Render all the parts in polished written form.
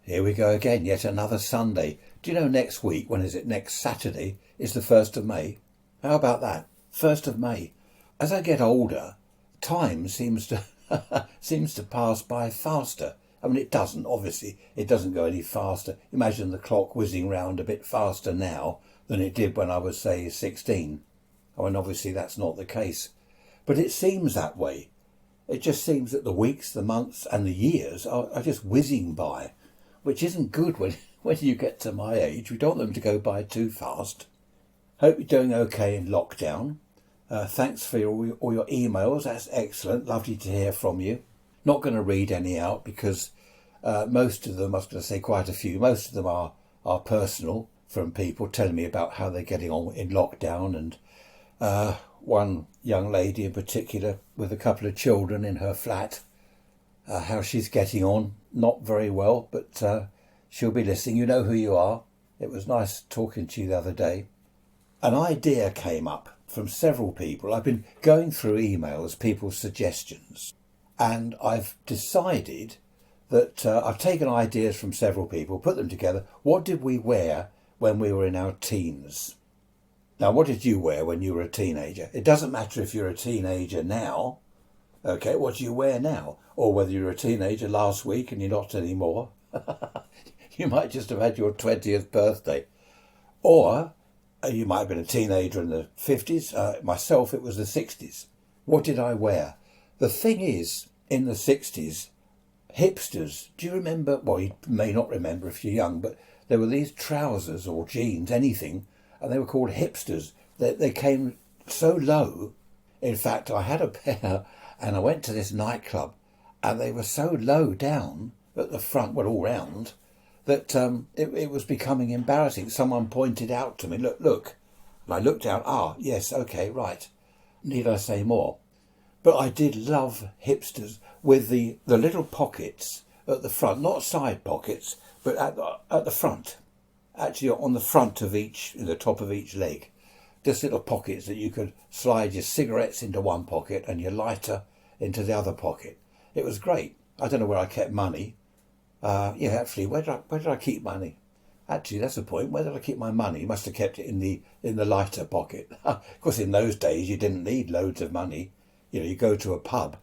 Here we go again, yet another Sunday. Do you know next week, when is it? Next Saturday is the 1st of May. How about that? 1st of May. As I get older, time seems to seems to pass by faster. I mean, it doesn't, obviously. It doesn't go any faster. Imagine the clock whizzing round a bit faster now than it did when I was, say, 16. I mean, obviously that's not the case. But it seems that way. It just seems that the weeks, the months and the years are just whizzing by, which isn't good when you get to my age. We don't want them to go by too fast. Hope you're doing okay in lockdown. Thanks for all your emails. That's excellent. Lovely to hear from you. Not going to read any out because most of them, I was going to say quite a few, most of them are personal, from people telling me about how they're getting on in lockdown, and one young lady in particular with a couple of children in her flat, how she's getting on. Not very well, but she'll be listening. You know who you are. It was nice talking to you the other day. An idea came up from several people. I've been going through emails, people's suggestions, and I've decided that I've taken ideas from several people, put them together. What did we wear when we were in our teens? Now, what did you wear when you were a teenager? It doesn't matter if you're a teenager now. Okay, what do you wear now? Or whether you were a teenager last week and you're not anymore. You might just have had your 20th birthday. Or you might have been a teenager in the 50s. Myself, it was the 60s. What did I wear? The thing is, in the 60s, hipsters, do you remember, well, you may not remember if you're young, but there were these trousers or jeans, anything, and they were called hipsters. They came so low. In fact, I had a pair and I went to this nightclub and they were so low down at the front, well, all round, that it was becoming embarrassing. Someone pointed out to me, look. And I looked down, yes, okay, right. Need I say more? But I did love hipsters with the little pockets at the front, not side pockets, but at the front. Actually on the front of the top of each leg. Just little pockets that you could slide your cigarettes into one pocket and your lighter into the other pocket. It was great. I don't know where I kept money. Actually, where did I keep money? Actually, that's the point. Where did I keep my money? Must have kept it in the lighter pocket. Of course, in those days, you didn't need loads of money. You go to a pub.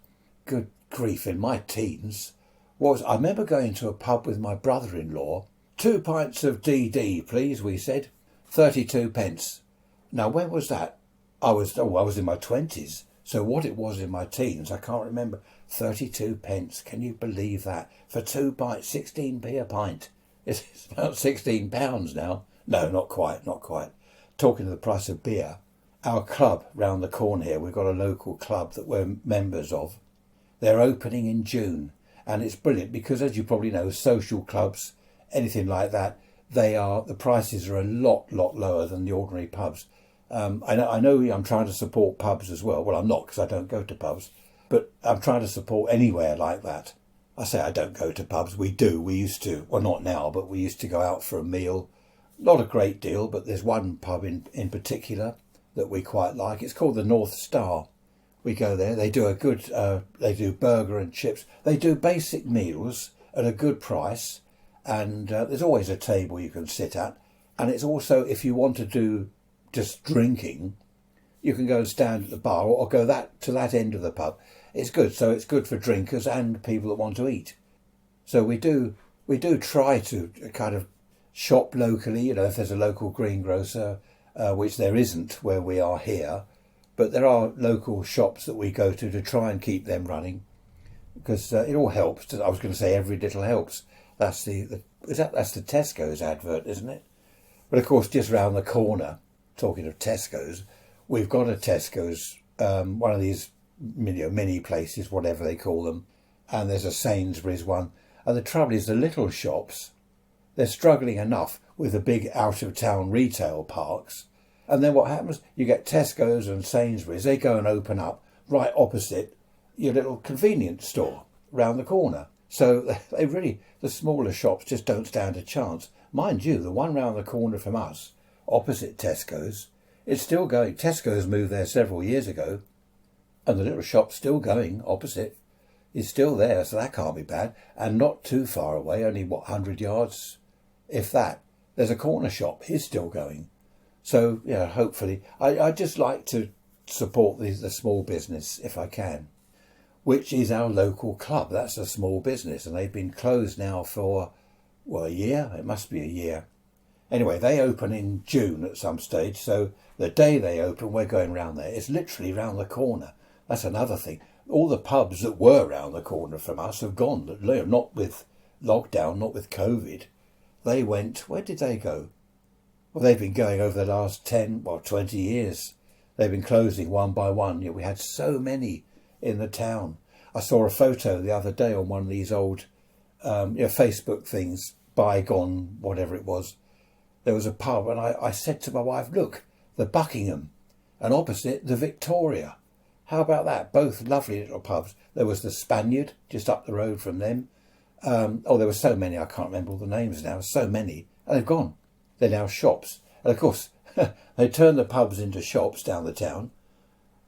Good grief, in my teens, I remember going to a pub with my brother-in-law. 2 pints of DD, please, we said. 32 pence. Now, when was that? I was in my 20s. So what it was in my teens, I can't remember. 32 pence. Can you believe that? For 2 pints, 16p a pint. It's about £16 now. No, not quite. Talking to the price of beer. Our club round the corner here, we've got a local club that we're members of. They're opening in June. And it's brilliant because, as you probably know, social clubs, anything like that, the prices are a lot lower than the ordinary pubs. I know I'm trying to support pubs as well. Well, I'm not because I don't go to pubs, but I'm trying to support anywhere like that. I say I don't go to pubs. We do. We used to. Well, not now, but we used to go out for a meal. Not a great deal, but there's one pub in particular that we quite like. It's called the North Star. We go there. They do they do burger and chips. They do basic meals at a good price. And there's always a table you can sit at. And it's also, if you want to do just drinking, you can go and stand at the bar or go to that end of the pub. It's good. So it's good for drinkers and people that want to eat. So we do try to kind of shop locally, if there's a local greengrocer, which there isn't where we are here. But there are local shops that we go to try and keep them running. Because it all helps. I was going to say every little helps. That's the Tesco's advert, isn't it? But of course, just round the corner, talking of Tesco's, we've got a Tesco's, one of these mini places, whatever they call them, and there's a Sainsbury's one. And the trouble is, the little shops, they're struggling enough with the big out-of-town retail parks. And then what happens? You get Tesco's and Sainsbury's, they go and open up right opposite your little convenience store round the corner. So the smaller shops just don't stand a chance. Mind you, the one round the corner from us, opposite Tesco's, it's still going. Tesco's moved there several years ago, and the little shop's still going opposite. is still there, so that can't be bad. And not too far away, only 100 yards, if that, there's a corner shop. He's still going. So, yeah, hopefully. I just like to support the small business if I can, which is our local club. That's a small business, and they've been closed now for, a year? It must be a year. Anyway, they open in June at some stage, so the day they open, we're going round there. It's literally round the corner. That's another thing. All the pubs that were round the corner from us have gone, not with lockdown, not with COVID. They went, where did they go? Well, they've been going over the last 20 years. They've been closing one by one. We had so many in the town. I saw a photo the other day on one of these old Facebook things, bygone, whatever it was. There was a pub, and I said to my wife, look, the Buckingham, and opposite the Victoria. How about that? Both lovely little pubs. There was the Spaniard, just up the road from them. There were so many, I can't remember all the names now, so many, and they've gone. They're now shops. And of course, they turned the pubs into shops down the town,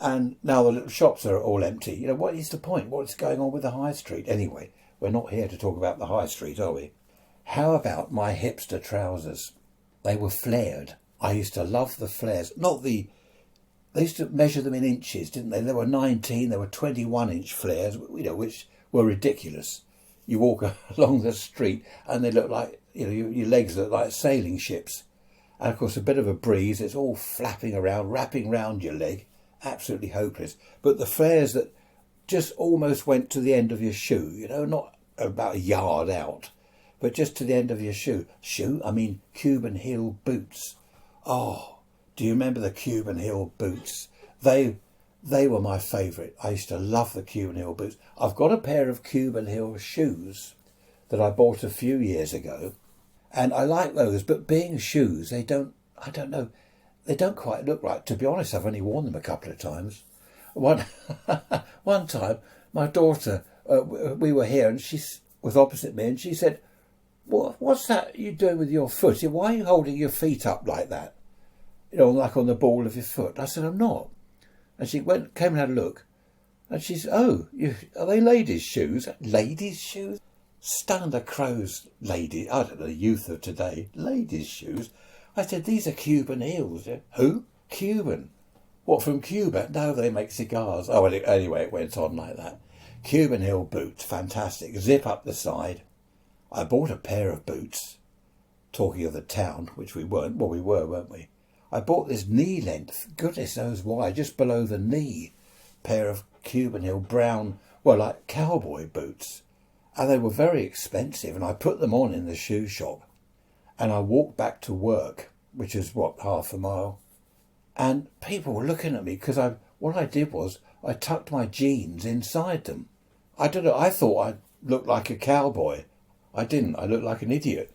and now the little shops are all empty. What is the point? What's going on with the high street? Anyway, we're not here to talk about the high street, are we? How about my hipster trousers? They were flared. I used to love the flares. They used to measure them in inches, didn't they? There were 19, there were 21-inch flares, which were ridiculous. You walk along the street and they look like, your legs look like sailing ships. And of course, a bit of a breeze, it's all flapping around, wrapping round your leg. Absolutely hopeless. But the flares that just almost went to the end of your shoe, not about a yard out, but just to the end of your shoe. Cuban heel boots. Oh, do you remember the Cuban heel boots? They were my favourite. I used to love the Cuban heel boots. I've got a pair of Cuban heel shoes that I bought a few years ago, and I like those, but being shoes, they don't quite look right. To be honest, I've only worn them a couple of times. One time, my daughter, we were here, and she was opposite me, and she said, what's that you doing with your foot? Why are you holding your feet up like that? Like on the ball of your foot. I said, I'm not. And she came and had a look. And she said, are they ladies' shoes? Ladies' shoes? Stand the crows, ladies. I don't know, the youth of today. Ladies' shoes? I said, these are Cuban heels. Who? Cuban. What, from Cuba? No, they make cigars. Oh, well, anyway, it went on like that. Cuban heel boots, fantastic. Zip up the side. I bought a pair of boots. Talking of the town, which we weren't. Well, we were, weren't we? I bought this knee length, goodness knows why, just below the knee, pair of Cuban heel brown, like cowboy boots. And they were very expensive, and I put them on in the shoe shop. And I walked back to work, which is, half a mile. And people were looking at me because what I did was I tucked my jeans inside them. I don't know, I thought I looked like a cowboy. I didn't, I looked like an idiot.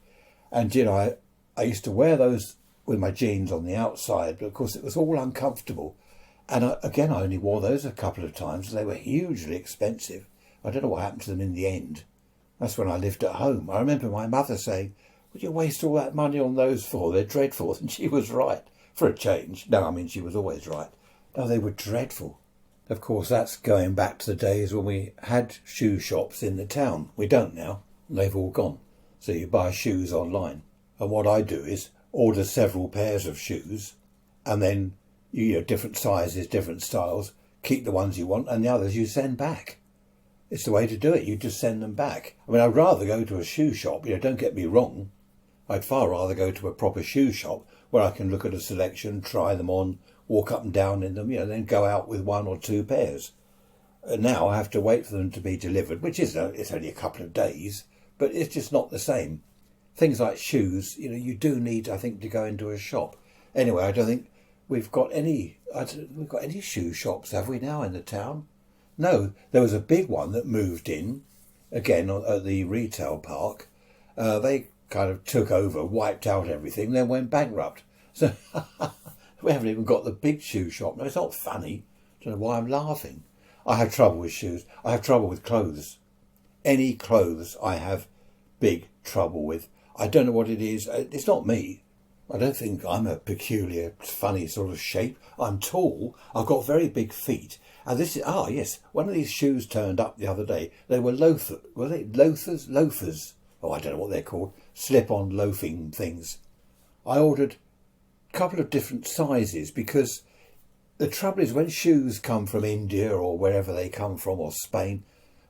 And, I used to wear those with my jeans on the outside, but of course it was all uncomfortable. And I only wore those a couple of times. They were hugely expensive. I don't know what happened to them in the end. That's when I lived at home. I remember my mother saying, "Would you waste all that money on those for? They're dreadful." And she was right, for a change. No, she was always right. No, they were dreadful. Of course, that's going back to the days when we had shoe shops in the town. We don't now. They've all gone. So you buy shoes online. And what I do is order several pairs of shoes, and then different sizes, different styles, keep the ones you want, and the others you send back. It's the way to do it. You just send them back. I'd rather go to a shoe shop, don't get me wrong. I'd far rather go to a proper shoe shop where I can look at a selection, try them on, walk up and down in them, then go out with one or two pairs. And now I have to wait for them to be delivered, which is it's only a couple of days, but it's just not the same. Things like shoes, you do need, I think, to go into a shop. Anyway, I don't think we've got any shoe shops, have we now in the town? No, there was a big one that moved in, again, at the retail park. They kind of took over, wiped out everything, then went bankrupt. So we haven't even got the big shoe shop. No, it's not funny. I don't know why I'm laughing. I have trouble with shoes. I have trouble with clothes. Any clothes I have big trouble with. I don't know what it is. It's not me. I don't think I'm a peculiar, funny sort of shape. I'm tall. I've got very big feet. And this is, yes, one of these shoes turned up the other day. They were were they loafers? Loafers. Oh, I don't know what they're called. Slip-on loafing things. I ordered a couple of different sizes because the trouble is when shoes come from India or wherever they come from, or Spain,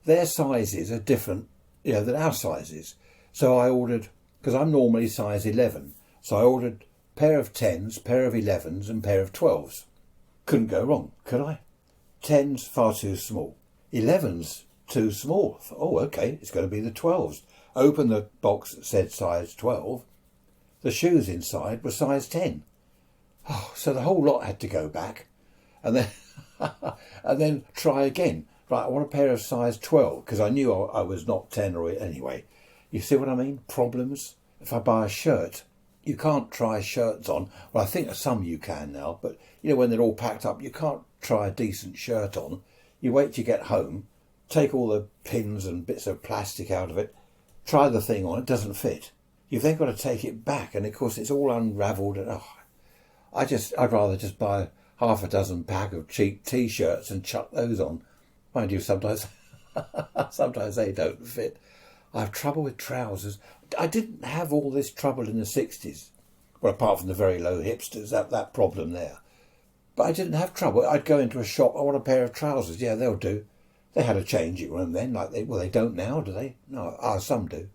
their sizes are different, than our sizes. So I ordered, because I'm normally size 11, so I ordered a pair of 10s, pair of 11s and pair of 12s. Couldn't go wrong, could I? 10s, far too small. 11s, too small. Oh, okay, it's going to be the 12s. Open the box that said size 12. The shoes inside were size 10. Oh, so the whole lot had to go back. And then and then try again. Right, I want a pair of size 12 because I knew I was not 10 or anyway. You see what I mean? Problems. If I buy a shirt, you can't try shirts on. Well, I think some you can now, but when they're all packed up, you can't try a decent shirt on. You wait till you get home, take all the pins and bits of plastic out of it, try the thing on, it doesn't fit. You've then got to take it back, and of course it's all unravelled. And I'd rather just buy half a dozen pack of cheap T-shirts and chuck those on. Mind you, sometimes they don't fit. I have trouble with trousers. I didn't have all this trouble in the 60s. Well, apart from the very low hipsters, that problem there. But I didn't have trouble. I'd go into a shop, I want a pair of trousers. Yeah, they'll do. They had a changing room then, they don't now, do they? No, some do.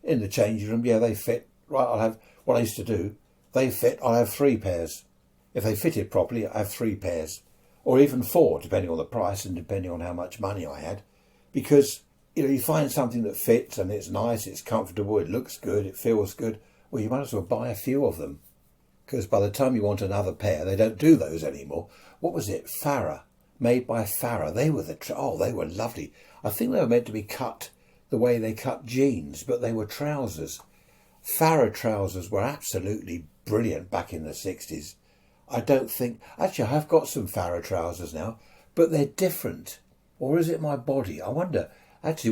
In the changing room, yeah, they fit. Right, I'll have, what I used to do, they fit, I'll have 3 pairs. If they fitted properly, I have 3 pairs. Or even 4, depending on the price and depending on how much money I had. Because, you find something that fits and it's nice, it's comfortable, it looks good, it feels good. Well, you might as well buy a few of them. Because by the time you want another pair, they don't do those anymore. What was it? Farrah. Made by Farrah. They were they were lovely. I think they were meant to be cut the way they cut jeans, but they were trousers. Farrah trousers were absolutely brilliant back in the 60s. I don't think... Actually, I've got some Farrah trousers now, but they're different. Or is it my body? I wonder... Actually,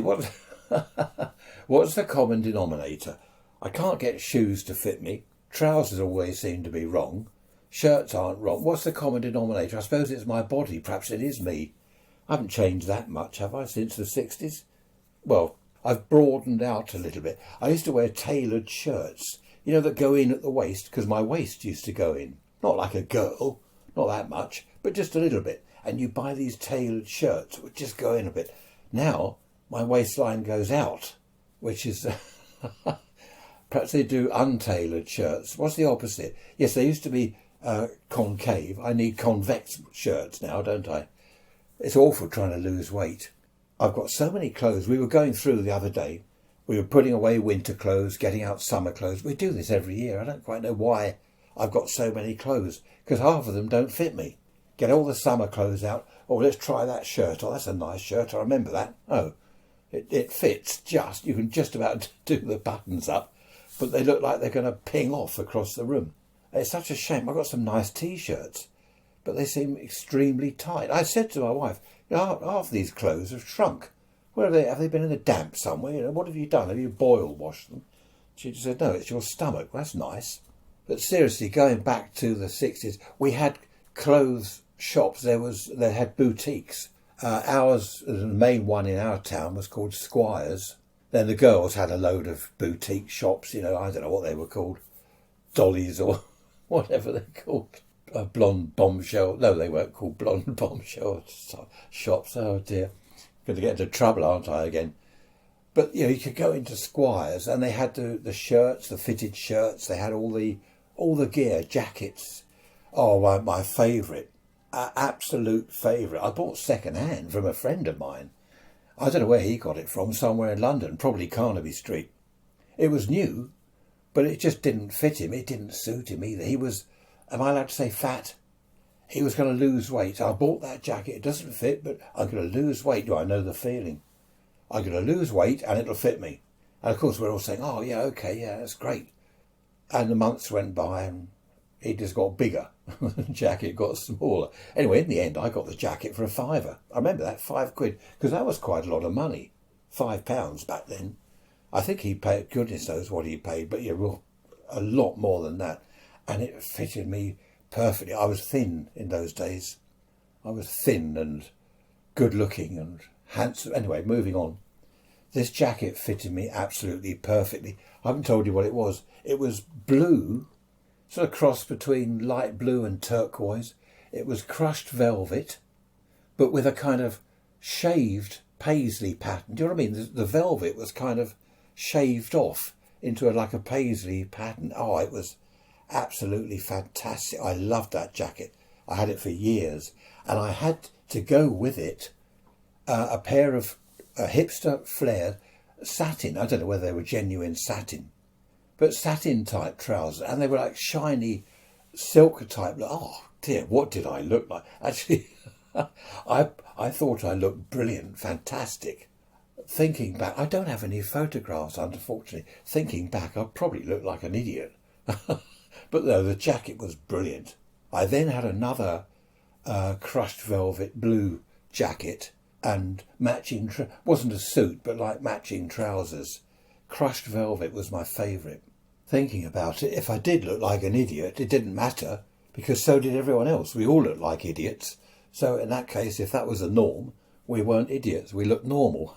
what's the common denominator? I can't get shoes to fit me. Trousers always seem to be wrong. Shirts aren't wrong. What's the common denominator? I suppose it's my body. Perhaps it is me. I haven't changed that much, have I, since the 60s? Well, I've broadened out a little bit. I used to wear tailored shirts, that go in at the waist, because my waist used to go in. Not like a girl, not that much, but just a little bit. And you buy these tailored shirts which just go in a bit. Now, my waistline goes out, which is... Perhaps they do untailored shirts. What's the opposite? Yes, they used to be concave. I need convex shirts now, don't I? It's awful trying to lose weight. I've got so many clothes. We were going through the other day. We were putting away winter clothes, getting out summer clothes. We do this every year. I don't quite know why I've got so many clothes, because half of them don't fit me. Get all the summer clothes out. Oh, let's try that shirt. Oh, that's a nice shirt. I remember that. Oh, it fits just. You can just about do the buttons up, but they look like they're going to ping off across the room. It's such a shame. I've got some nice T-shirts, but they seem extremely tight. I said to my wife, half these clothes have shrunk. Where have they? Have they been in the damp somewhere? What have you done? Have you boil washed them? She just said, no, it's your stomach. That's nice. But seriously, going back to the 60s, we had clothes shops. They had boutiques. Ours, the main one in our town, was called Squires. Then the girls had a load of boutique shops. I don't know what they were called, Dollies or whatever they're called. Blonde bombshell. No, they weren't called blonde bombshell shops. Oh dear, going to get into trouble, aren't I again? But you could go into Squires and they had the shirts, the fitted shirts. They had all the gear, jackets. Oh, my favourite, absolute favourite. I bought second hand from a friend of mine. I don't know where he got it from. Somewhere in London, probably Carnaby Street. It was new, but it just didn't fit him. It didn't suit him either. He was, am I allowed to say fat? He was going to lose weight. I bought that jacket. It doesn't fit, but I'm going to lose weight. Do I know the feeling? I'm going to lose weight and it'll fit me. And of course we're all saying, oh yeah, okay, yeah, that's great. And the months went by and it just got bigger. The jacket got smaller. Anyway, in the end, I got the jacket for a £5. I remember that, £5, because that was quite a lot of money. £5 back then. I think he paid, goodness knows what he paid, but yeah, well, a lot more than that. And it fitted me perfectly. I was thin in those days. I was thin and good looking and handsome. Anyway, moving on. This jacket fitted me absolutely perfectly. I haven't told you what it was. It was blue, sort of cross between light blue and turquoise. It was crushed velvet, but with a kind of shaved paisley pattern. Do you know what I mean? The velvet was kind of shaved off into like a paisley pattern. Oh, it was absolutely fantastic. I loved that jacket. I had it for years, and I had to go with it a pair of hipster flared satin. I don't know whether they were genuine satin, but satin type trousers, and they were like shiny silk type. Oh dear, what did I look like? Actually, I thought I looked brilliant, fantastic. Thinking back, I don't have any photographs, unfortunately. Thinking back, I probably looked like an idiot. But no, the jacket was brilliant. I then had another crushed velvet blue jacket and matching, wasn't a suit, but like matching trousers. Crushed velvet was my favourite. Thinking about it, if I did look like an idiot, it didn't matter, because so did everyone else. We all looked like idiots. So in that case, if that was the norm, we weren't idiots. We looked normal.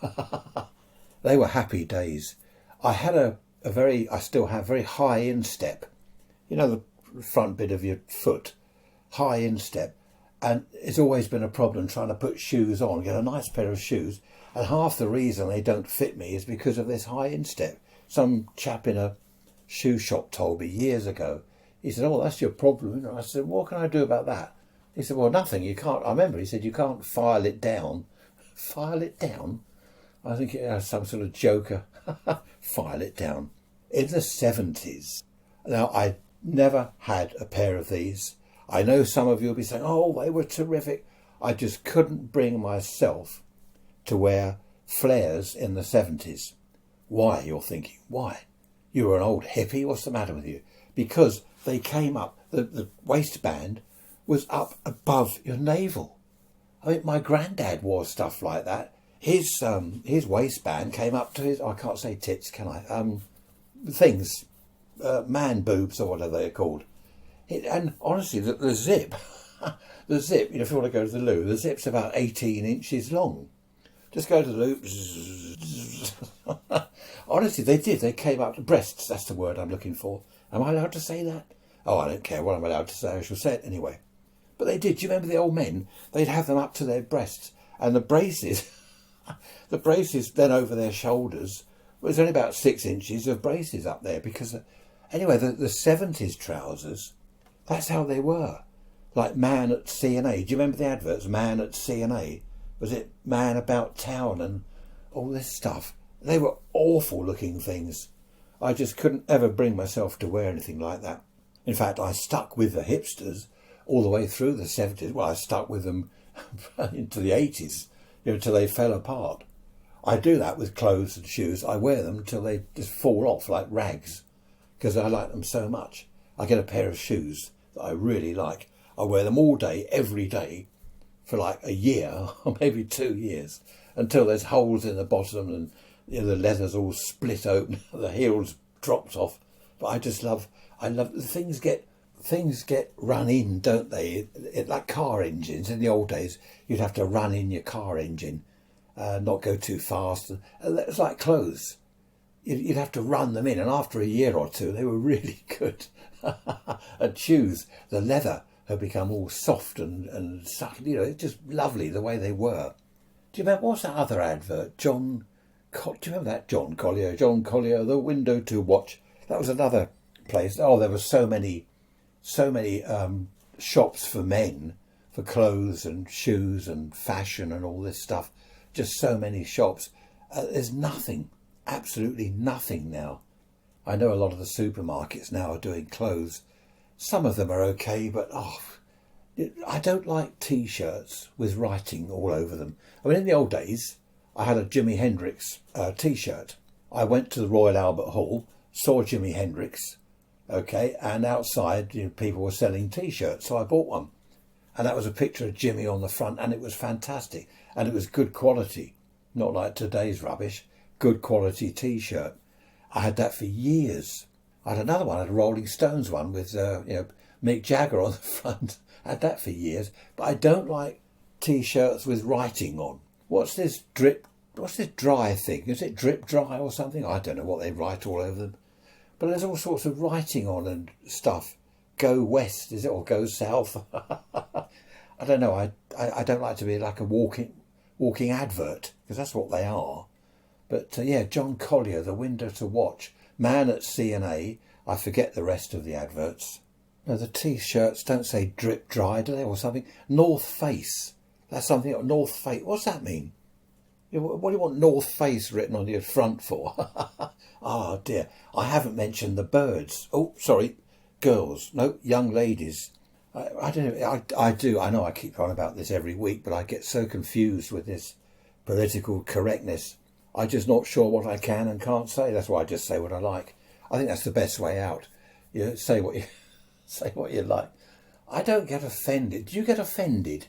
They were happy days. I had I still have very high instep. You know, the front bit of your foot, high instep. And it's always been a problem trying to put shoes on, get a nice pair of shoes. And half the reason they don't fit me is because of this high instep. Some chap in a shoe shop told me years ago. He said, "Oh, that's your problem." And I said, "What can I do about that?" He said, "Well, nothing. You can't." I remember he said, "You can't file it down." File it down? I think it has some sort of joker. File it down. In the 70s. Now, I never had a pair of these. I know some of you will be saying, "Oh, they were terrific." I just couldn't bring myself to wear flares in the 70s. Why, you're thinking? Why? You were an old hippie? What's the matter with you? Because they came up, the waistband was up above your navel. I mean, my granddad wore stuff like that. His waistband came up to his, I can't say tits, can I? Things, man boobs or whatever they're called. And honestly, the zip, the zip, you know, if you want to go to the loo, the zip's about 18 inches long. Just go to the loo. Honestly, they did. They came up to breasts. That's the word I'm looking for. Am I allowed to say that? Oh, I don't care what I'm allowed to say. I shall say it anyway. But they did. Do you remember the old men? They'd have them up to their breasts. And the braces, the braces then over their shoulders, well, there's only about 6 inches of braces up there. Because, anyway, the 70s trousers, that's how they were. Like Man at C&A. Do you remember the adverts? Man at C&A. Was it Man About Town and all this stuff? They were awful looking things. I just couldn't ever bring myself to wear anything like that. In fact, I stuck with the hipsters all the way through the 70s. Well, I stuck with them into the 80s, you know, until they fell apart. I do that with clothes and shoes. I wear them until they just fall off like rags because I like them so much. I get a pair of shoes that I really like. I wear them all day, every day, for like a year or maybe 2 years, until there's holes in the bottom and, you know, the leather's all split open, the heels dropped off. But I love things get run in, don't they? Like car engines. In the old days, you'd have to run in your car engine, not go too fast. It's like clothes. You'd have to run them in, and after a year or two, they were really good. And shoes, the leather had become all soft and subtle. You know, it's just lovely the way they were. Do you remember, what's that other advert? Do you remember that? John Collier, the window to watch. That was another place. Oh, there were so many shops for men, for clothes and shoes and fashion and all this stuff. Just so many shops. There's nothing, absolutely nothing now. I know a lot of the supermarkets now are doing clothes. Some of them are okay, but I don't like T-shirts with writing all over them. I mean, in the old days, I had a Jimi Hendrix T-shirt. I went to the Royal Albert Hall, saw Jimi Hendrix, okay, and outside, you know, people were selling T-shirts, so I bought one. And that was a picture of Jimmy on the front, and it was fantastic. And it was good quality, not like today's rubbish, good quality T-shirt. I had that for years. I had another one, I had a Rolling Stones one with, Mick Jagger on the front. I had that for years. But I don't like T-shirts with writing on. What's this dry thing? Is it drip dry or something? I don't know what they write all over them. But there's all sorts of writing on and stuff. Go west, is it, or go south? I don't know. I don't like to be like a walking advert, because that's what they are. But John Collier, The Window to Watch, Man at C&A. I forget the rest of the adverts. No, the T-shirts don't say drip dry, do they, or something? North Face. That's something. North Face. What's that mean? What do you want North Face written on your front for? Oh dear. I haven't mentioned the birds. Oh, sorry. Girls. No, young ladies. I don't know. I do. I know I keep on about this every week, but I get so confused with this political correctness. I'm just not sure what I can and can't say. That's why I just say what I like. I think that's the best way out. Say what you like. I don't get offended. Do you get offended?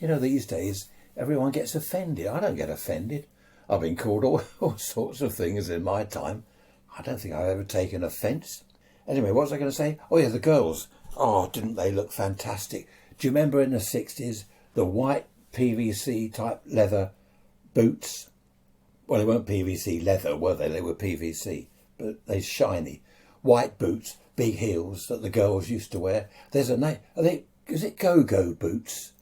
These days everyone gets offended. I don't get offended. I've been called all sorts of things in my time. I don't think I've ever taken offence. Anyway, what was I going to say? Oh yeah, the girls. Oh, didn't they look fantastic? Do you remember in the 60s, the white PVC type leather boots? Well, they weren't PVC leather, were they? They were PVC, but they're shiny. White boots, big heels that the girls used to wear. There's a name. Is it go-go boots?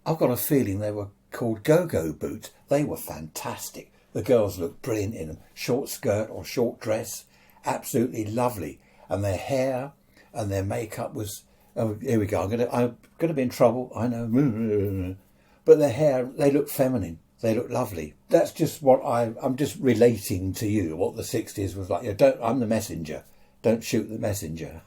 I've got a feeling they were called go-go boots. They were fantastic. The girls looked brilliant in them. Short skirt or short dress. Absolutely lovely. And their hair and their makeup was... Oh, here we go. I'm gonna be in trouble. I know. But their hair, they look feminine. They look lovely. That's just what I'm just relating to you, what the 60s was like. I'm the messenger. Don't shoot the messenger.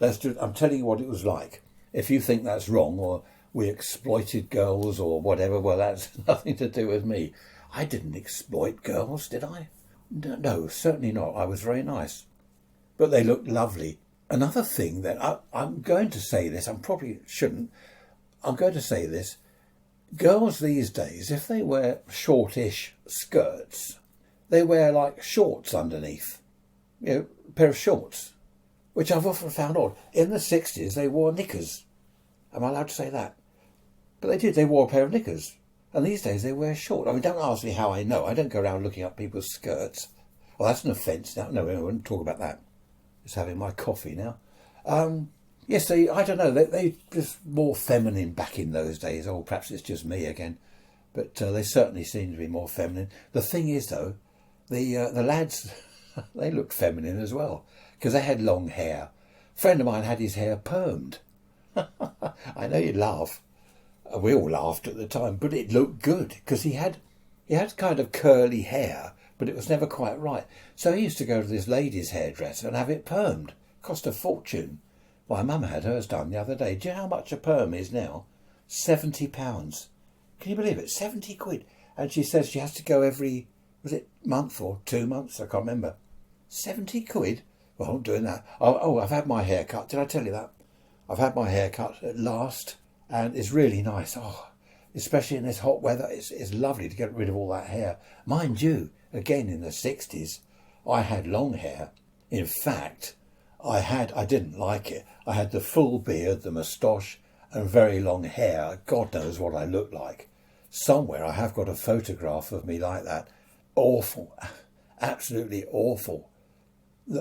I'm telling you what it was like. If you think that's wrong or we exploited girls or whatever, well, that's nothing to do with me. I didn't exploit girls, did I? No, certainly not. I was very nice. But they looked lovely. Another thing that I'm going to say this, I probably shouldn't. I'm going to say this. Girls these days, if they wear shortish skirts, they wear like shorts underneath. A pair of shorts, which I've often found odd. In the 60s, they wore knickers. Am I allowed to say that? But they did. They wore a pair of knickers. And these days they wear shorts. I mean, don't ask me how I know. I don't go around looking up people's skirts. Well, that's an offence. No, I won't talk about that. Just having my coffee now. Yes, I don't know. They just more feminine back in those days. Oh, perhaps it's just me again. But they certainly seem to be more feminine. The thing is, though, the lads, they looked feminine as well because they had long hair. A friend of mine had his hair permed. I know you laugh. We all laughed at the time, but it looked good because he had kind of curly hair, but it was never quite right. So he used to go to this lady's hairdresser and have it permed. Cost a fortune. My mum had hers done the other day. Do you know how much a perm is now? £70. Can you believe it? 70 quid. And she says she has to go every, was it month or 2 months? I can't remember. 70 quid? Well, I'm doing that. Oh, I've had my hair cut. Did I tell you that? I've had my hair cut at last. And it's really nice. Oh, especially in this hot weather. It's lovely to get rid of all that hair. Mind you, again in the 60s, I had long hair. In fact, I didn't like it. I had the full beard, the moustache, and very long hair. God knows what I looked like. Somewhere I have got a photograph of me like that. Awful. Absolutely awful.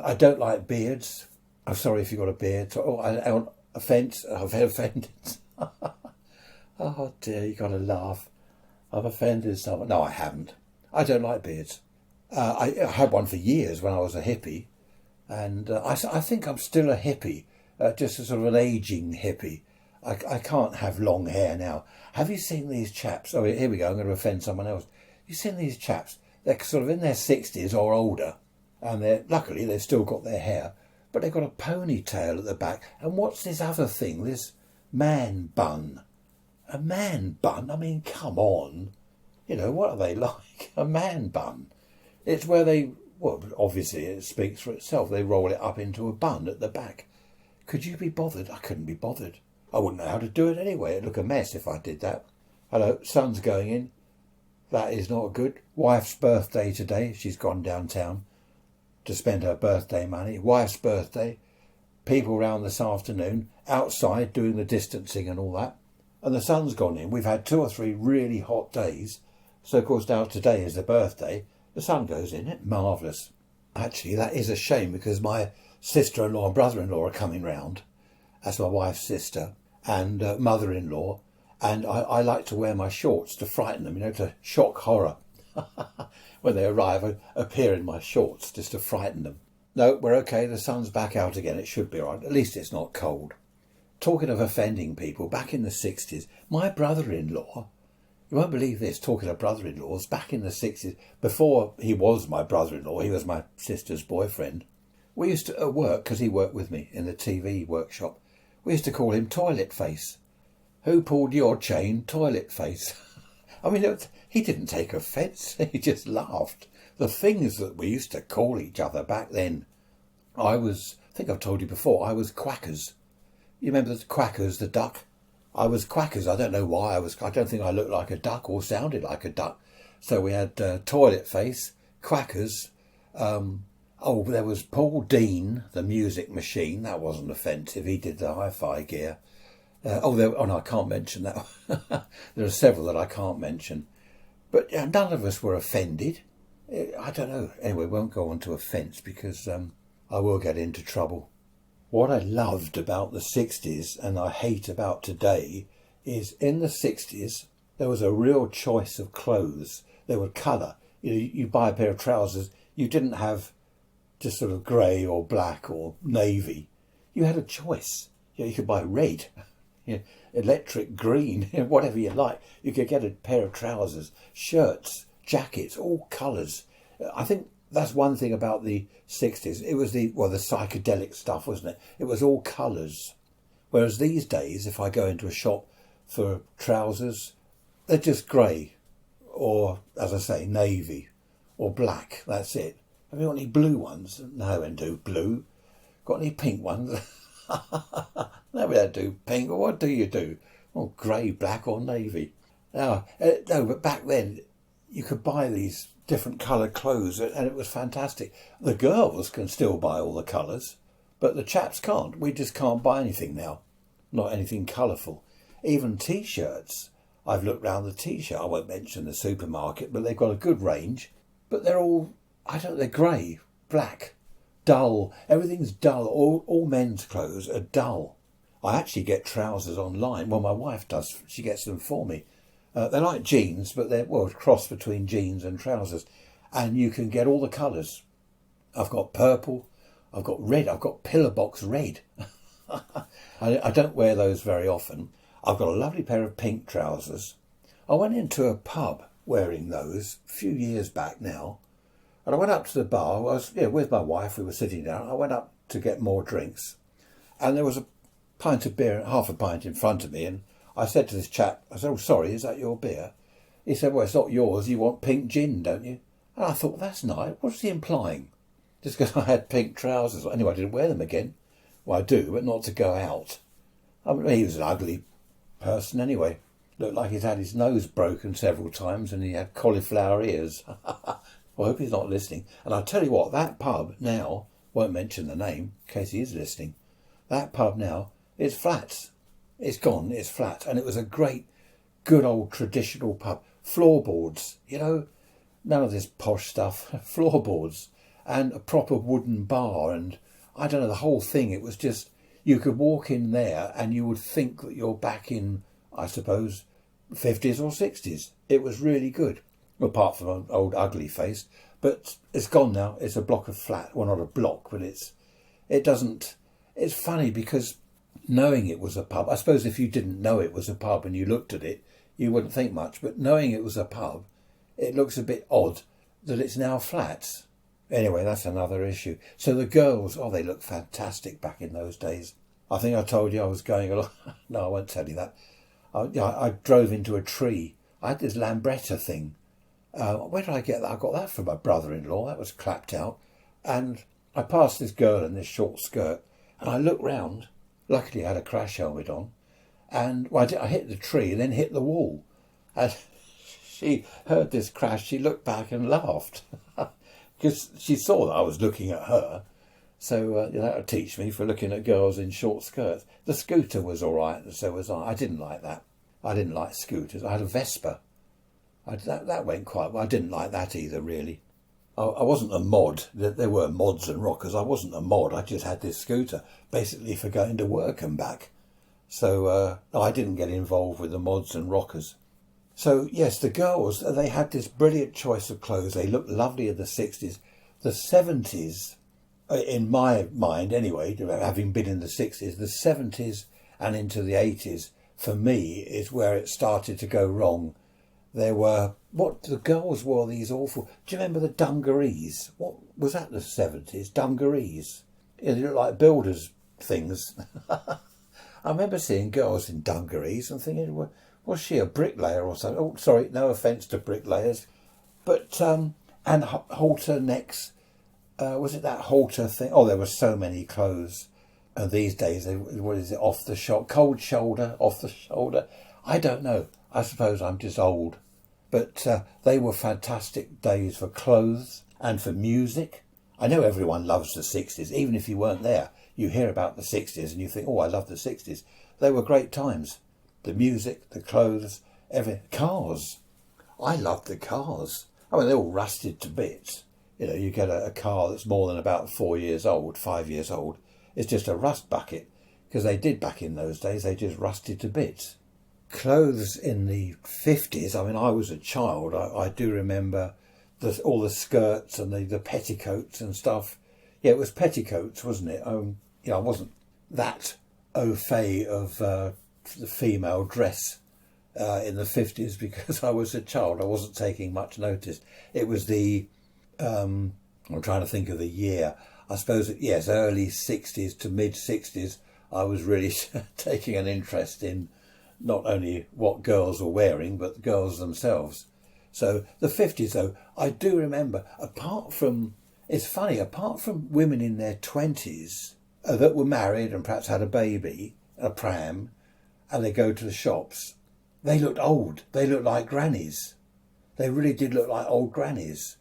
I don't like beards. I'm sorry if you've got a beard. Offence. I've offended. Oh dear, you got to laugh. I've offended someone. No, I haven't. I don't like beards. I had one for years when I was a hippie. And I think I'm still a hippie, just a sort of an ageing hippie. I can't have long hair now. Have you seen these chaps? Oh, here we go. I'm going to offend someone else. You've seen these chaps? They're sort of in their 60s or older. And luckily they've still got their hair. But they've got a ponytail at the back. And what's this other thing? This man bun. A man bun? I mean, come on. What are they like? A man bun. It's where they... Well, obviously it speaks for itself. They roll it up into a bun at the back. Could you be bothered? I couldn't be bothered. I wouldn't know how to do it anyway. It'd look a mess if I did that. Hello, sun's going in. That is not good. Wife's birthday today. She's gone downtown to spend her birthday money, wife's birthday, people round this afternoon, outside doing the distancing and all that. And the sun's gone in. We've had 2 or 3 really hot days. So, of course, now today is the birthday. The sun goes in. It's marvellous. Actually, that is a shame because my sister-in-law and brother-in-law are coming round. That's my wife's sister and mother-in-law. And I like to wear my shorts to frighten them, to shock horror. When they arrive, I appear in my shorts just to frighten them. No, we're okay. The sun's back out again. It should be all right. At least it's not cold. Talking of offending people, back in the 60s, my brother-in-law, you won't believe this, talking of brother-in-laws, back in the 60s, before he was my brother-in-law, he was my sister's boyfriend, we used to, at work, because he worked with me in the TV workshop, we used to call him Toilet Face. Who pulled your chain, Toilet Face? I mean, he didn't take offence, he just laughed. The things that we used to call each other back then. I think I've told you before, I was Quackers. You remember the Quackers, the duck? I was Quackers. I don't know why I don't think I looked like a duck or sounded like a duck. So we had Toilet Face, Quackers. There was Paul Dean, the music machine. That wasn't offensive. He did the hi-fi gear. No, I can't mention that. There are several that I can't mention. But none of us were offended. I don't know. Anyway, we won't go on to offence because I will get into trouble. What I loved about the 60s and I hate about today is in the 60s there was a real choice of clothes. They were colour. You buy a pair of trousers, you didn't have just sort of grey or black or navy. You had a choice. You could buy red, electric green, whatever you like. You could get a pair of trousers, shirts, jackets, all colours. I think that's one thing about the 60s. It was the psychedelic stuff, wasn't it? It was all colours. Whereas these days, if I go into a shop for trousers, they're just grey or, as I say, navy or black. That's it. Have you got any blue ones? No, we don't do blue. Got any pink ones? No, we don't do pink. What do you do? Oh, grey, black or navy. No, but back then you could buy these different coloured clothes and it was fantastic. The girls can still buy all the colours, but the chaps can't. We just can't buy anything now. Not anything colourful. Even T-shirts. I've looked round the T-shirt. I won't mention the supermarket, but they've got a good range. But they're all, they're grey, black, dull. Everything's dull. All men's clothes are dull. I actually get trousers online. Well, my wife does. She gets them for me. They're like jeans, but they're a cross between jeans and trousers. And you can get all the colours. I've got purple, I've got red, I've got pillar box red. I don't wear those very often. I've got a lovely pair of pink trousers. I went into a pub wearing those a few years back now. And I went up to the bar. I was with my wife, we were sitting down. I went up to get more drinks. And there was a pint of beer, half a pint in front of me, and I said to this chap, I said, "Oh, sorry, is that your beer?" He said, "Well, it's not yours. You want pink gin, don't you?" And I thought, that's nice. What's he implying? Just because I had pink trousers. Anyway, I didn't wear them again. Well, I do, but not to go out. I mean, he was an ugly person anyway. Looked like he'd had his nose broken several times and he had cauliflower ears. Well, I hope he's not listening. And I'll tell you what, that pub now, won't mention the name in case he is listening, that pub now is flats. It's gone, it's flat. And it was a great, good old traditional pub. Floorboards, none of this posh stuff. Floorboards and a proper wooden bar. And I don't know, the whole thing, it was just, you could walk in there and you would think that you're back in, I suppose, 50s or 60s. It was really good, apart from an old ugly face. But it's gone now. It's a block of flat. Well, not a block, but it's funny because knowing it was a pub, I suppose if you didn't know it was a pub and you looked at it, you wouldn't think much. But knowing it was a pub, it looks a bit odd that it's now flats. Anyway, that's another issue. So the girls, they look fantastic back in those days. I think I told you I was going along. No, I won't tell you that. I drove into a tree. I had this Lambretta thing. Where did I get that? I got that from my brother-in-law. That was clapped out. And I passed this girl in this short skirt. And I looked round. Luckily, I had a crash helmet on. And I hit the tree and then hit the wall. And she heard this crash. She looked back and laughed. because she saw that I was looking at her. So that would teach me for looking at girls in short skirts. The scooter was all right, and so was I. I didn't like that. I didn't like scooters. I had a Vespa. That went quite well. I didn't like that either, really. I wasn't a mod. There were mods and rockers. I wasn't a mod. I just had this scooter, basically for going to work and back. So I didn't get involved with the mods and rockers. So, yes, the girls, they had this brilliant choice of clothes. They looked lovely in the 60s. The 70s, in my mind anyway, having been in the 60s, the 70s and into the 80s, for me, is where it started to go wrong. There were, the girls wore these awful, do you remember the dungarees? What was that, the 70s? Dungarees. Yeah, they looked like builders' things. I remember seeing girls in dungarees and thinking, was she a bricklayer or something? Oh, sorry, no offence to bricklayers. But, and halter necks, was it that halter thing? Oh, there were so many clothes. And these days, what is it, off the shoulder, cold shoulder, off the shoulder? I don't know. I suppose I'm just old. But they were fantastic days for clothes and for music. I know everyone loves the 60s. Even if you weren't there, you hear about the 60s and you think, oh, I love the 60s. They were great times. The music, the clothes, everything. Cars. I loved the cars. I mean, they're all rusted to bits. You know, you get a car that's more than about 4 years old, 5 years old. It's just a rust bucket. Because they did back in those days. They just rusted to bits. Clothes in the 50s, I mean, I was a child. I do remember all the skirts and the petticoats and stuff. Yeah, it was petticoats, wasn't it? I wasn't that au fait of the female dress in the 50s because I was a child. I wasn't taking much notice. It was I'm trying to think of the year. I suppose, yes, early 60s to mid 60s, I was really taking an interest in not only what girls were wearing, but the girls themselves. So the 50s, though, I do remember, apart from women in their 20s that were married and perhaps had a baby, a pram, and they go to the shops, they looked old. They looked like grannies. They really did look like old grannies.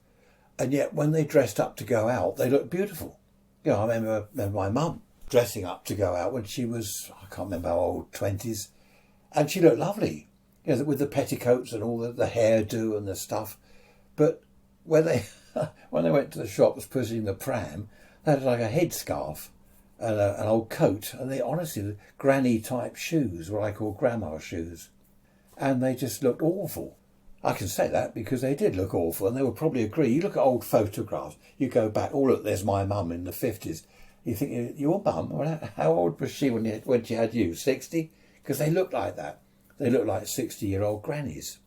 And yet when they dressed up to go out, they looked beautiful. You know, I remember my mum dressing up to go out when she was, I can't remember how old, 20s, and she looked lovely, you know, with the petticoats and all the hairdo and the stuff. But when they went to the shops pushing the pram, they had like a headscarf and an old coat, and they honestly, the granny type shoes, what I call grandma shoes, and they just looked awful. I can say that because they did look awful, and they would probably agree. You look at old photographs, you go back, oh look, there's my mum in the 50s. You think, your mum, how old was she when she had you, 60? Because they looked like that. They looked like 60-year-old grannies.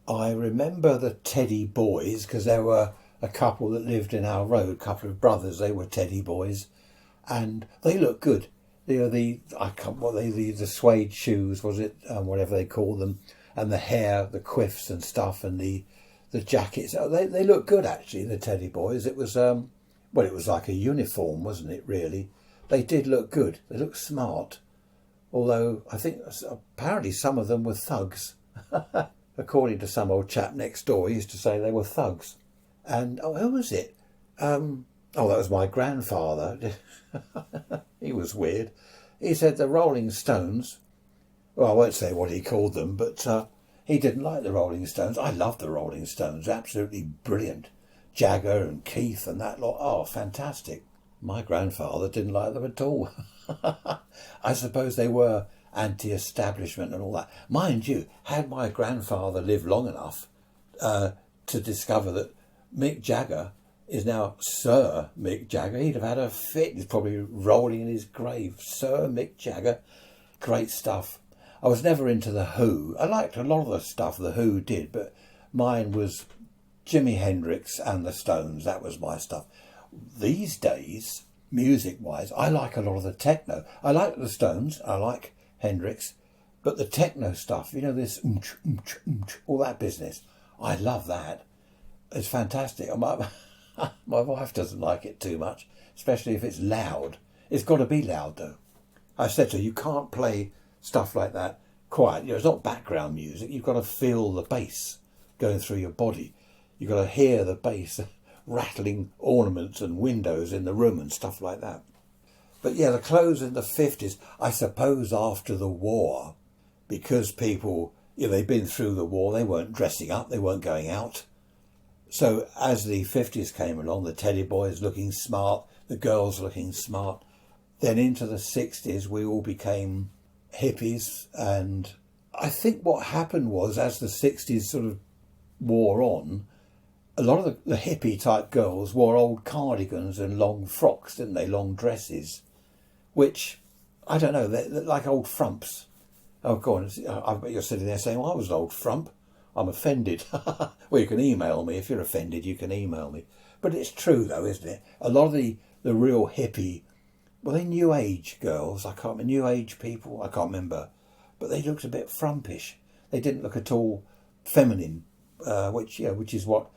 I remember the Teddy boys, because there were a couple that lived in our road, a couple of brothers, they were Teddy boys, and they looked good. The suede shoes, was it, whatever they call them, and the hair, the quiffs and stuff, and the jackets. They looked good, actually, the Teddy boys. It was, it was like a uniform, wasn't it, really? They did look good. They looked smart. Although I think apparently some of them were thugs. According to some old chap next door, he used to say they were thugs. And, who was it? That was my grandfather. He was weird. He said the Rolling Stones, well, I won't say what he called them, but he didn't like the Rolling Stones. I love the Rolling Stones, absolutely brilliant. Jagger and Keith and that lot, oh, fantastic. My grandfather didn't like them at all. I suppose they were anti-establishment and all that. Mind you, had my grandfather lived long enough to discover that Mick Jagger is now Sir Mick Jagger, he'd have had a fit. He's probably rolling in his grave. Sir Mick Jagger. Great stuff. I was never into The Who. I liked a lot of the stuff The Who did, but mine was Jimi Hendrix and the Stones. That was my stuff. These days, music-wise, I like a lot of the techno. I like the Stones, I like Hendrix, but the techno stuff, you know, this all that business, I love that. It's fantastic. My wife doesn't like it too much, especially if it's loud. It's got to be loud, though. I said to her, you can't play stuff like that quiet. You know, it's not background music. You've got to feel the bass going through your body. You've got to hear the bass. rattling ornaments and windows in the room and stuff like that. But yeah, the clothes in the 50s, I suppose after the war, because people, they'd been through the war, they weren't dressing up, they weren't going out. So as the 50s came along, the teddy boys looking smart, the girls looking smart, then into the 60s we all became hippies. And I think what happened was, as the 60s sort of wore on, a lot of the hippie type girls wore old cardigans and long frocks, didn't they, long dresses, which, I don't know, they're like old frumps. Oh, go on, I bet you're sitting there saying, well, I was an old frump. I'm offended. Well, you can email me. If you're offended, you can email me. But it's true, though, isn't it? A lot of the real hippie, well, they New Age girls, I can't remember, New Age people, I can't remember, but they looked a bit frumpish. They didn't look at all feminine, which is what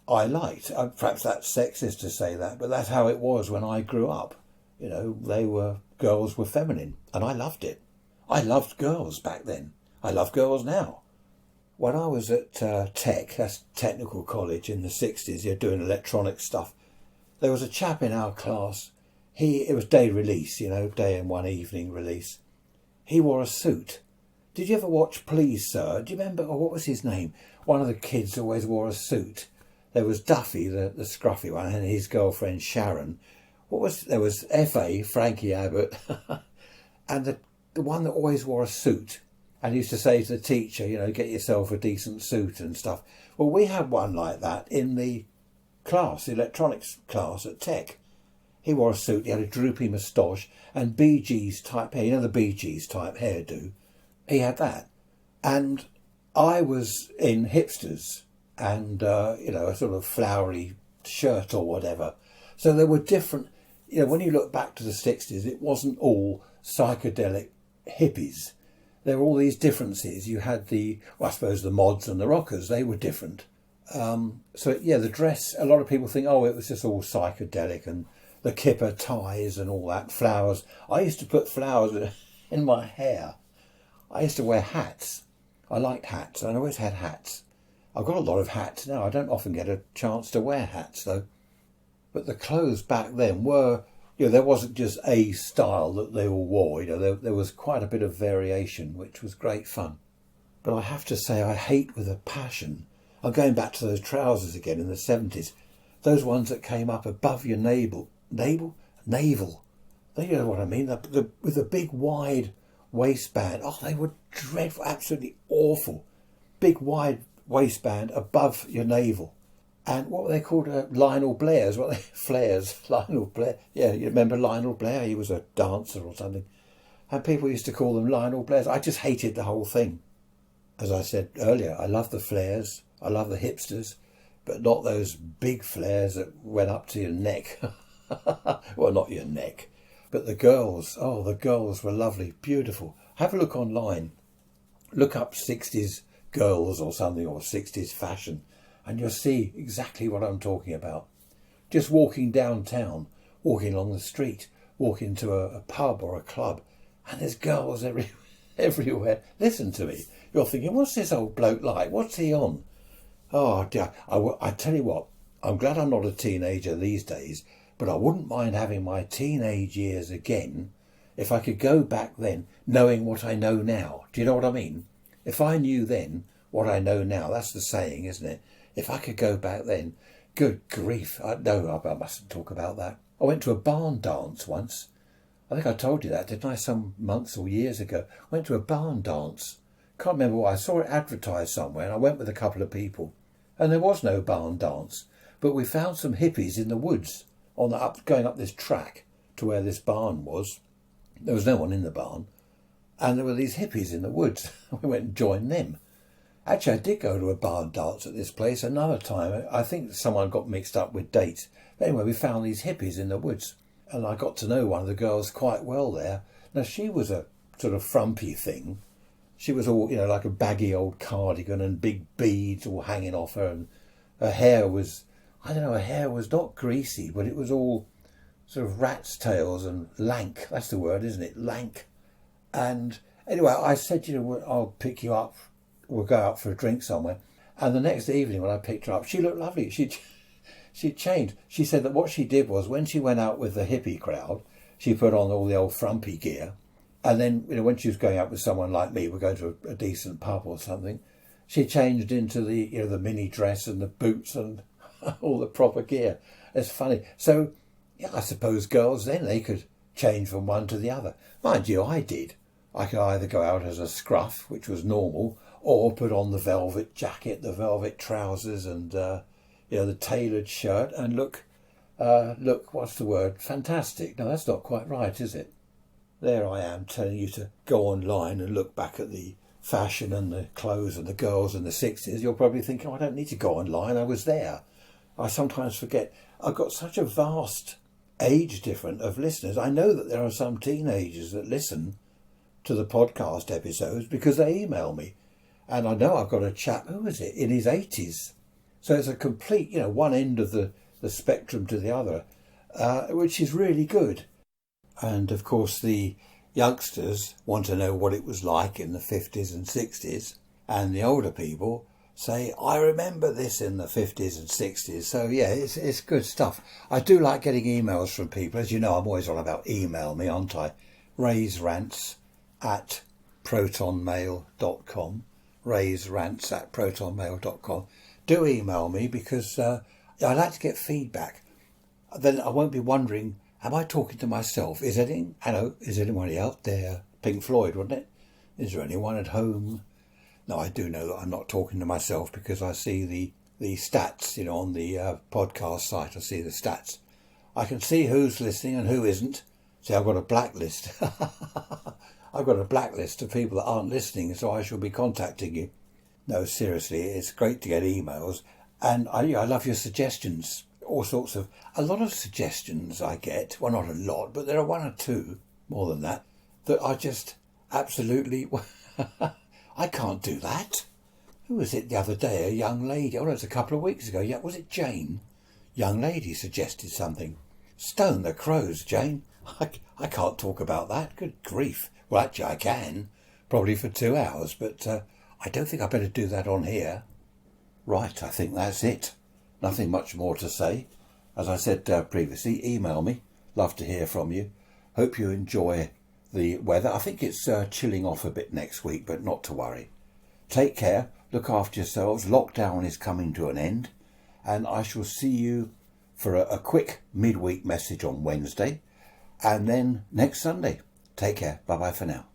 I liked. Perhaps that's sexist to say that, but that's how it was when I grew up. Girls were feminine, and I loved it. I loved girls back then. I love girls now. When I was at Tech, that's technical college in the 60s, doing electronic stuff, there was a chap in our class. It was day release, day and one evening release. He wore a suit. Did you ever watch Please Sir? Do you remember, or what was his name? One of the kids always wore a suit. There was Duffy, the scruffy one, and his girlfriend Sharon. There was F.A., Frankie Abbott, and the one that always wore a suit. And used to say to the teacher, get yourself a decent suit and stuff. Well, we had one like that in the class, the electronics class at Tech. He wore a suit, he had a droopy moustache and Bee Gees type hair, the Bee Gees type hairdo. He had that. And I was in hipsters and, a sort of flowery shirt or whatever. So there were different, when you look back to the 60s, it wasn't all psychedelic hippies. There were all these differences. You had the mods and the rockers, they were different. The dress, a lot of people think, it was just all psychedelic, and the kipper ties and all that, flowers. I used to put flowers in my hair. I used to wear hats. I liked hats, and I always had hats. I've got a lot of hats now. I don't often get a chance to wear hats, though. But the clothes back then were... there wasn't just a style that they all wore. There was quite a bit of variation, which was great fun. But I have to say, I hate with a passion. I'm going back to those trousers again in the 70s. Those ones that came up above your navel. Navel? You know what I mean? With the big wide waistband. Oh, they were dreadful, absolutely awful. Big wide waistband above your navel. And what were they called? Lionel Blairs. Flares. Lionel Blair. Yeah, you remember Lionel Blair? He was a dancer or something. And people used to call them Lionel Blairs. I just hated the whole thing. As I said earlier, I love the flares. I love the hipsters. But not those big flares that went up to your neck. Well, not your neck. But the girls. Oh, the girls were lovely. Beautiful. Have a look online. Look up 60s girls or something, or 60s fashion. And you'll see exactly what I'm talking about. Just walking downtown, walking along the street, walking to a pub or a club, and there's girls everywhere. Listen to me. You're thinking, what's this old bloke like? What's he on? Oh, dear. I tell you what, I'm glad I'm not a teenager these days, but I wouldn't mind having my teenage years again if I could go back then knowing what I know now. Do you know what I mean? If I knew then what I know now, that's the saying, isn't it? If I could go back then, good grief. I mustn't talk about that. I went to a barn dance once. I think I told you that, didn't I, some months or years ago? I went to a barn dance. Can't remember why. I saw it advertised somewhere and I went with a couple of people. And there was no barn dance. But we found some hippies in the woods going up this track to where this barn was. There was no one in the barn. And there were these hippies in the woods. We went and joined them. Actually, I did go to a barn dance at this place another time. I think someone got mixed up with dates. But anyway, we found these hippies in the woods. And I got to know one of the girls quite well there. Now, she was a sort of frumpy thing. She was all, like a baggy old cardigan and big beads all hanging off her. And her hair was, her hair was not greasy, but it was all sort of rat's tails and lank. That's the word, isn't it? Lank. And anyway, I said, I'll pick you up. We'll go out for a drink somewhere. And the next evening when I picked her up, she looked lovely. She changed. She said that what she did was when she went out with the hippie crowd, she put on all the old frumpy gear. And then, when she was going out with someone like me, we're going to a decent pub or something, she changed into the, the mini dress and the boots and all the proper gear. It's funny. So, yeah, I suppose girls then, they could change from one to the other. Mind you, I did. I could either go out as a scruff, which was normal, or put on the velvet jacket, the velvet trousers and, the tailored shirt and look, what's the word? Fantastic. No, that's not quite right, is it? There I am telling you to go online and look back at the fashion and the clothes and the girls in the 60s. You're probably thinking, I don't need to go online. I was there. I sometimes forget. I've got such a vast age difference of listeners. I know that there are some teenagers that listen to the podcast episodes because they email me. And I know I've got a chap, who is it, in his 80s. So it's a complete, one end of the spectrum to the other, which is really good. And of course the youngsters want to know what it was like in the 50s and 60s. And the older people say, I remember this in the 50s and 60s. So yeah, it's good stuff. I do like getting emails from people. As you know, I'm always on about email me, aren't I? raisrants@protonmail.com. raisrants@protonmail.com. Do email me because I like to get feedback. Then I won't be wondering, am I talking to myself? Is anybody out there? Pink Floyd, wasn't it? Is there anyone at home? No, I do know that I'm not talking to myself because I see the stats, on the podcast site. I see the stats. I can see who's listening and who isn't. See, I've got a blacklist. I've got a blacklist of people that aren't listening, so I shall be contacting you. No, seriously, it's great to get emails. And I love your suggestions. A lot of suggestions I get. Well, not a lot, but there are one or two, more than that are just absolutely... I can't do that. Who was it the other day? A young lady. Oh, no, it was a couple of weeks ago. Yeah, was it Jane? Young lady suggested something. Stone the crows, Jane. I can't talk about that. Good grief. Well, actually, I can. Probably for 2 hours, but I don't think I better do that on here. Right, I think that's it. Nothing much more to say. As I said previously, email me. Love to hear from you. Hope you enjoy the weather. I think it's chilling off a bit next week, but not to worry. Take care. Look after yourselves. Lockdown is coming to an end. And I shall see you for a quick midweek message on Wednesday. And then next Sunday. Take care. Bye-bye for now.